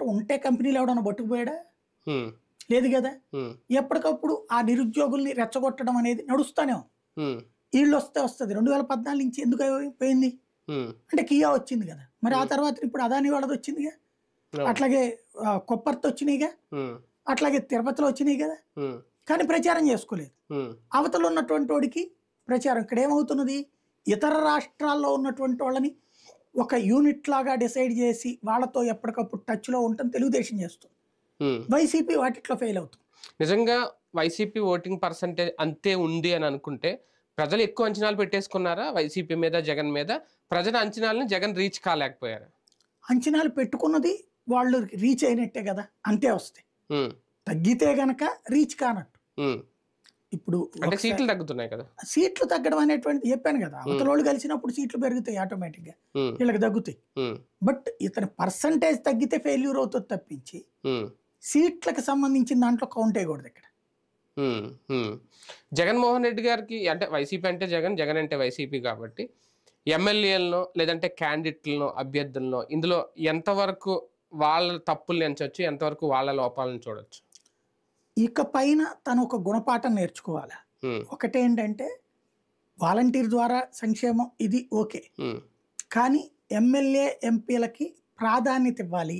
ఉంటే కంపెనీలు ఎవడన్నా పట్టుకుపోయాడా? హ్మ్. లేదు కదా! హ్మ్. ఎప్పటికప్పుడు ఆ నిరుద్యోగుల్ని రెచ్చగొట్టడం అనేది నడుస్తానే ఉంది. హ్మ్. ఈళ్ళొస్తే వస్తది. 2014 నుంచి ఎందుకు పోయింది? హ్మ్. అంటే కియా వచ్చింది కదా! మరి ఆ హ్మ్. తర్వాత ఇప్పుడు అదానీ వాళ్ళదొచ్చిందిగా. అవును. అట్లాగే కొప్పర్తొచ్చినాయిగా. హ్మ్. అట్లాగే తిరుపతిలో వచ్చినాయి కదా! హ్మ్. కానీ ప్రచారం చేసుకోలేదు. హ్మ్. అవతల ఉన్నటువంటోడికి ప్రచారం. ఇక్కడ ఏమవుతున్నది? ఇతర రాష్ట్రాల్లో ఉన్నటువంటి వాళ్ళని ఒక యూనిట్ లాగా డిసైడ్ చేసి వాళ్ళతో ఎప్పటికప్పుడు టచ్‌లో ఉండటం తెలుగుదేశం చేస్తుంది. హ్మ్. వైసీపీ వాటిట్లో ఫెయిల్ అవుతుంది. నిజంగా వైసీపీ ఓటింగ్ పర్సెంటేజ్ అంతే ఉంది అని అనుకుంటే, ప్రజలు ఎక్కువ అంచనాలు పెట్టేసుకున్నారా వైసీపీ మీద, జగన్ మీద? ప్రజల అంచనాలను జగన్ రీచ్ కాలేకపోయారా? అంచనాలు పెట్టుకున్నది వాళ్ళు రీచ్ అయినట్టే కదా! అంతే వస్తాయి. హ్మ్. తగ్గితే గనక రీచ్ కానట్టు. హ్మ్. ఇప్పుడు అంటే ఒకసారి సీట్లు తగ్గుతున్నాయి కదా! సీట్లు తగ్గడం అనేటువంటిది చెప్పాను కదా! హ్మ్. అవతలోళ్ళు కలిసినప్పుడు సీట్లు పెరుగుతాయి ఆటోమేటిక్‌గా. హ్మ్. వీళ్ళకి తగ్గుతాయి. హ్మ్. బట్ ఇతని పర్సెంటేజ్ తగ్గితే ఫెయిల్యూర్ అవుతది తప్పించి, హ్మ్. సీట్లకు సంబంధించిన దాంట్లో కౌంట్ అయ్యకూడదు ఇక్కడ. హ్మ్. హ్మ్. జగన్మోహన్ రెడ్డి గారికి అంటే వైసీపీ అంటే జగన్, జగన్ అంటే వైసీపీ కాబట్టి ఎమ్మెల్యేలనో లేదంటే క్యాండిడేట్‌లనో, అభ్యర్థులనో ఇందులో ఎంతవరకు వాళ్ళ తప్పుల్ని ఎంచొచ్చు? ఎంతవరకు వాళ్ళ లోపాలను చూడొచ్చు? ఇక పైన తను ఒక గుణపాఠం నేర్చుకోవాలా. హ్మ్. ఒకటేంటంటే వాలంటీర్ ద్వారా సంక్షేమం ఇది ఓకే. హ్మ్. కానీ ఎమ్మెల్యే, ఎంపీలకి ప్రాధాన్యత ఇవ్వాలి.